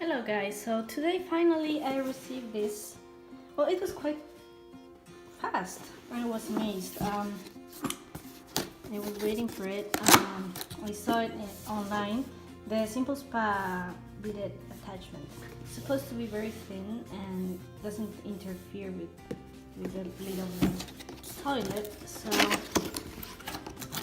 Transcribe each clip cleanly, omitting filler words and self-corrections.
Hello guys, so today finally I received this. Well, it was quite fast. I was amazed. I was waiting for it. I saw it online. The SimpleSpa Bidet attachment. It's supposed to be very thin and doesn't interfere with the lid of the toilet. So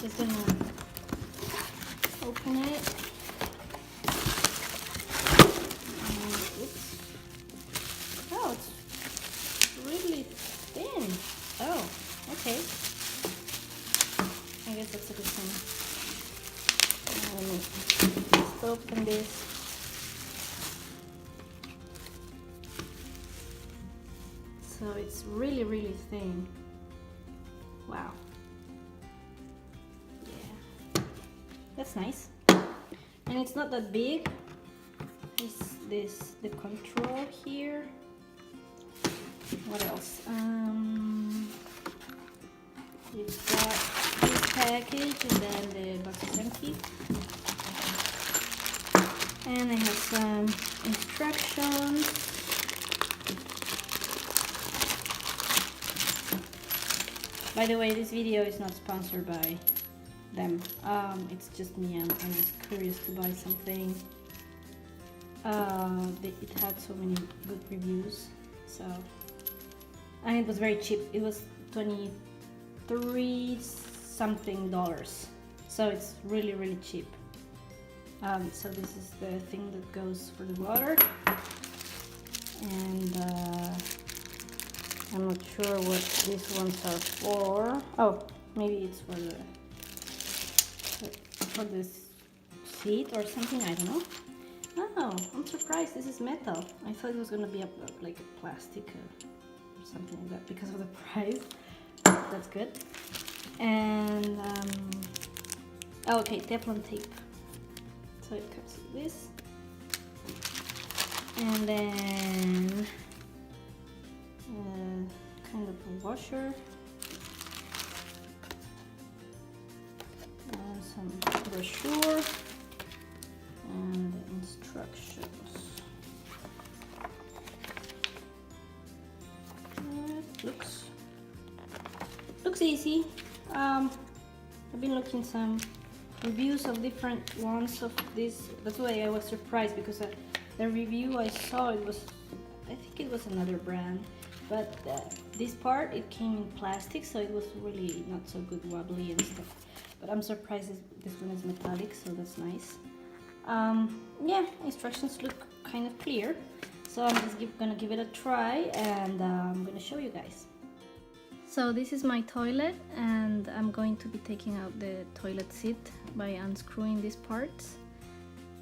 just gonna open it. Oh, it's really thin. Oh, okay. I guess that's a good thing. Let me just open this. So it's really, really thin. Wow. Yeah. That's nice. And it's not that big. This the control here. What else? You've got this package and then the box is empty. And I have some instructions. By the way, this video is not sponsored by them. It's just me. I'm just curious to buy something. It had so many good reviews, so, and it was very cheap. It was $23 something, so it's really, really cheap. So this is the thing that goes for the water, and I'm not sure what these ones are for. Oh, maybe it's for this seat or something. I don't know. Oh, I'm surprised this is metal. I thought it was gonna be like a plastic or something like that because of the price. That's good. And oh, okay, teflon tape. So it comes with this, and then kind of a washer, and some brochure. And the instructions. It looks easy. I've been looking some reviews of different ones of this. That's why I was surprised, because the review I saw, I think it was another brand, but this part, it came in plastic, so it was really not so good, wobbly and stuff. But I'm surprised this one is metallic, so that's nice. Yeah, instructions look kind of clear, so I'm just gonna give it a try, and I'm gonna show you guys. So this is my toilet, and I'm going to be taking out the toilet seat by unscrewing these parts.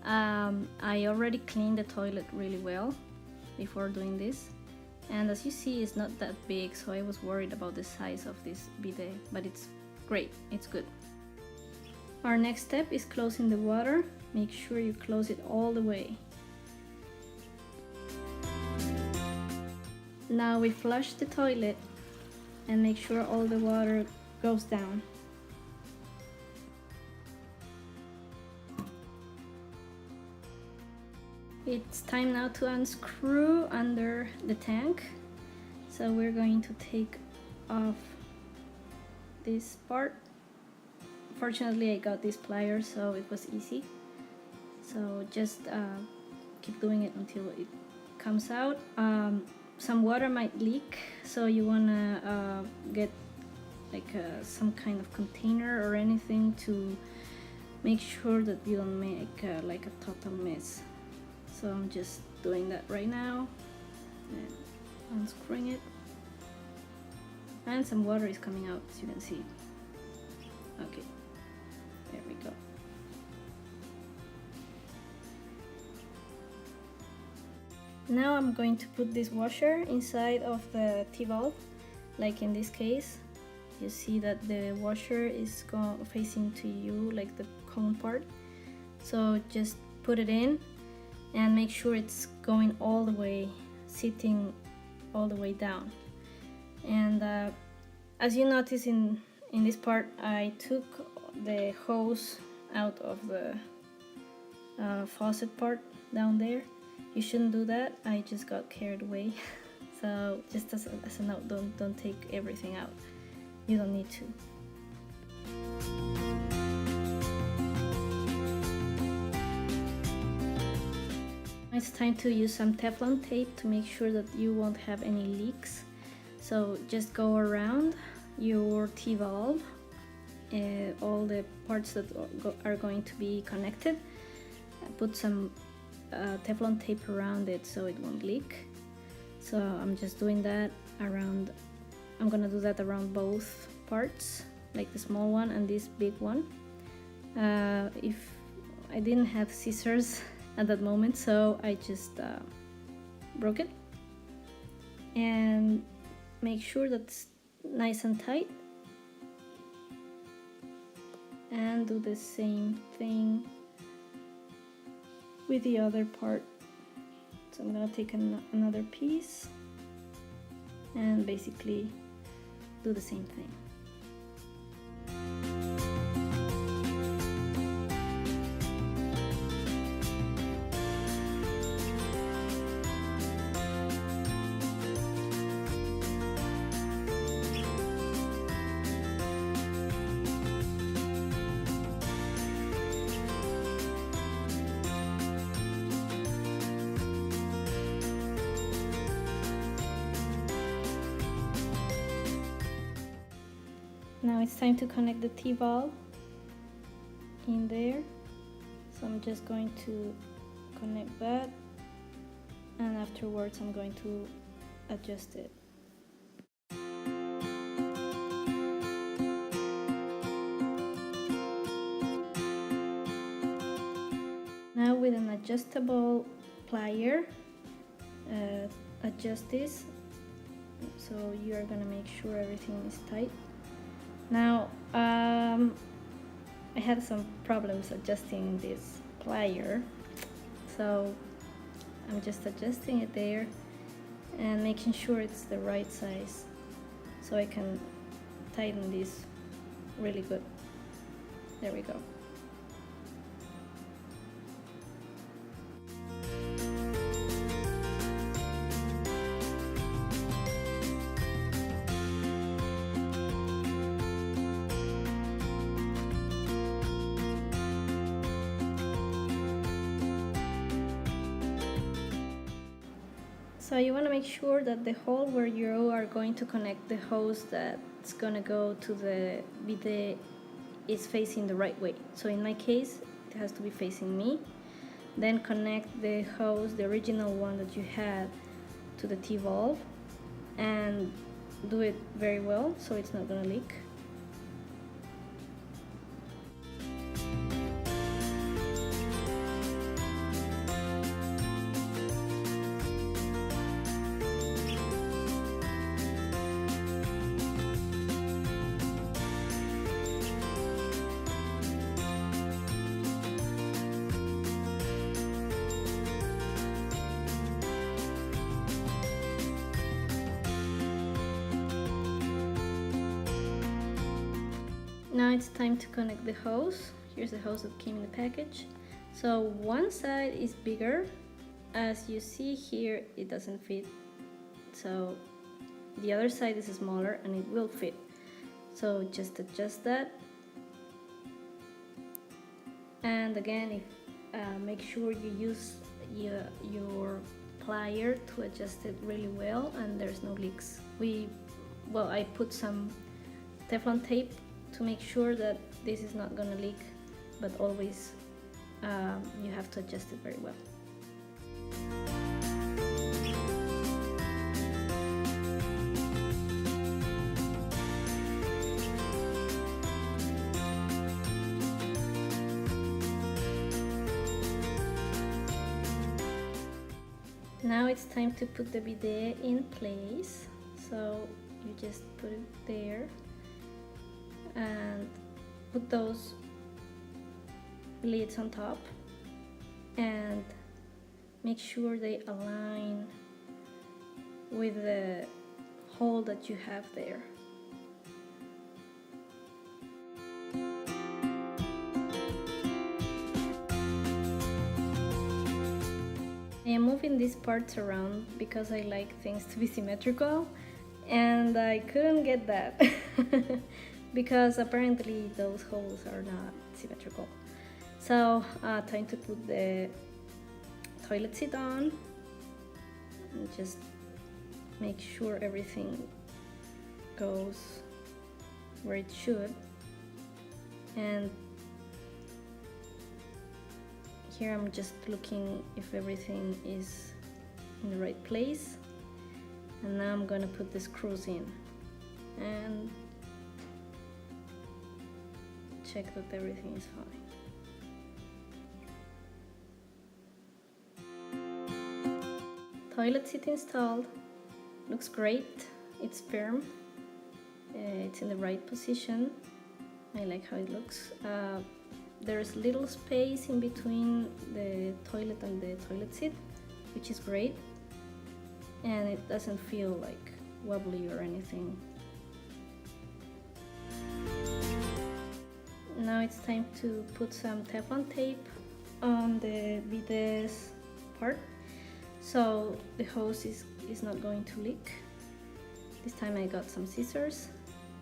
I already cleaned the toilet really well before doing this, and as you see, it's not that big, so I was worried about the size of this bidet, but it's great, it's good. Our next step is closing the water. Make sure you close it all the way. Now we flush the toilet and make sure all the water goes down. It's time now to unscrew under the tank. So we're going to take off this part. Fortunately, I got these pliers, so it was easy. So just keep doing it until it comes out. Some water might leak, so you wanna get like some kind of container or anything to make sure that you don't make like a total mess. So I'm just doing that right now and unscrewing it. And some water is coming out, as you can see. Okay, there we go. Now I'm going to put this washer inside of the T-valve, like in this case. You see that the washer is facing to you, like the cone part. So just put it in and make sure it's going all the way, sitting all the way down. And as you notice in this part, I took the hose out of the faucet part down there, You shouldn't do that. I just got carried away. So just as a note, don't take everything out. You don't need to. It's time to use some Teflon tape to make sure that you won't have any leaks. So just go around your T-valve, all the parts that are going to be connected. Put some Teflon tape around it so it won't leak. So I'm just doing that around, I'm gonna do that around both parts, like the small one and this big one. If I didn't have scissors at that moment, so I just broke it. And make sure that's nice and tight. And do the same thing with the other part. So I'm gonna take another piece and basically do the same thing. Now it's time to connect the T-valve in there. So I'm just going to connect that, and afterwards I'm going to adjust it. Now with an adjustable plier, adjust this, so you are gonna make sure everything is tight. Now I had some problems adjusting this plier, so I'm just adjusting it there and making sure it's the right size so I can tighten this really good. There we go. So you want to make sure that the hole where you are going to connect the hose that's going to go to the bidet is facing the right way. So in my case, it has to be facing me. Then connect the hose, the original one that you had, to the T-valve, and do it very well so it's not going to leak. Now it's time to connect the hose. Here's the hose that came in the package. So one side is bigger. As you see here, it doesn't fit. So the other side is smaller and it will fit. So just adjust that. And again, make sure you use your plier to adjust it really well and there's no leaks. I put some Teflon tape to make sure that this is not gonna leak, but always you have to adjust it very well. Now it's time to put the bidet in place. So you just put it there and put those lids on top and make sure they align with the hole that you have there. I am moving these parts around because I like things to be symmetrical, and I couldn't get that because apparently those holes are not symmetrical. So time to put the toilet seat on and just make sure everything goes where it should. And here I'm just looking if everything is in the right place, and now I'm gonna put the screws in and check that everything is fine. Toilet seat installed. Looks great. It's firm. It's in the right position. I like how it looks. There's little space in between the toilet and the toilet seat, which is great. And it doesn't feel like wobbly or anything. Now it's time to put some teflon tape on the bidet's part, so the hose is not going to leak. This time I got some scissors,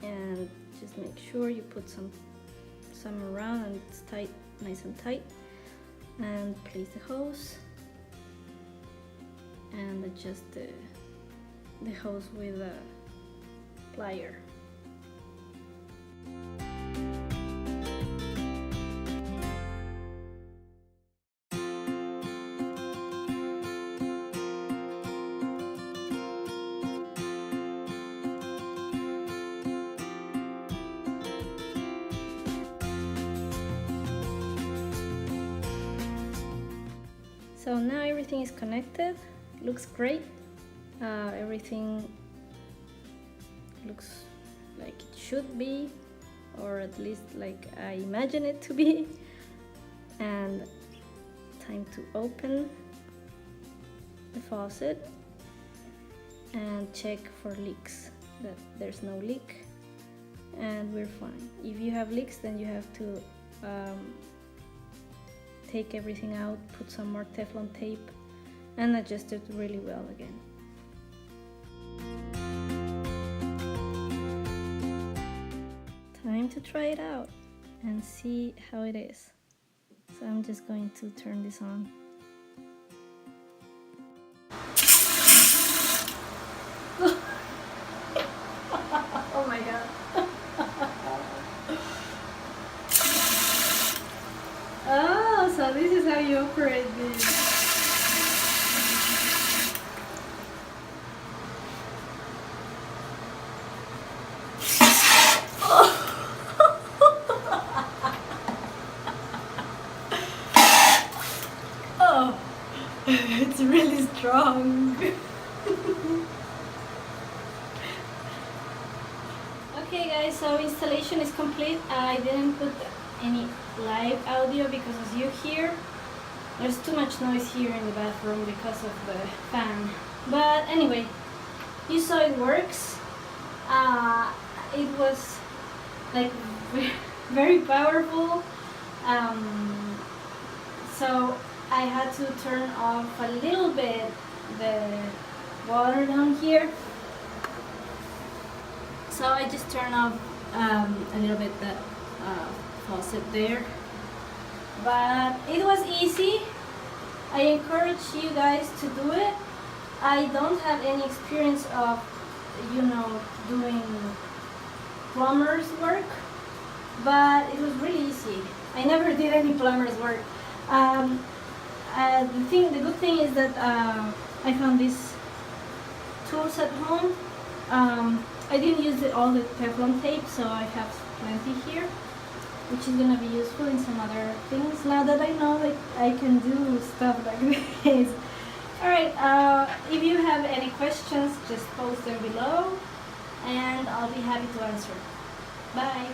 and just make sure you put some around and it's tight, nice and tight, and place the hose and adjust the hose with a plier. So now everything is connected, looks great. Everything looks like it should be, or at least like I imagine it to be. And time to open the faucet and check for leaks, that there's no leak, and we're fine. If you have leaks, then you have to take everything out, put some more teflon tape, and adjust it really well again. Time to try it out and see how it is. So I'm just going to turn this on. Oh my god. Oh, so this is how you operate this. Oh, it's really strong. Okay guys, so installation is complete. I didn't put any live audio because as you hear, there's too much noise here in the bathroom because of the fan. But anyway, you saw it works. It was like very powerful. So I had to turn off a little bit the water down here. So I just turned off a little bit the faucet there, but it was easy. I encourage you guys to do it. I don't have any experience of, you know, doing plumber's work, but it was really easy. I never did any plumber's work. The good thing is that I found these tools at home. I didn't use all the Teflon tape, so I have plenty here, which is gonna be useful in some other things now that I know that I can do stuff like this. Alright, if you have any questions, just post them below and I'll be happy to answer. Bye!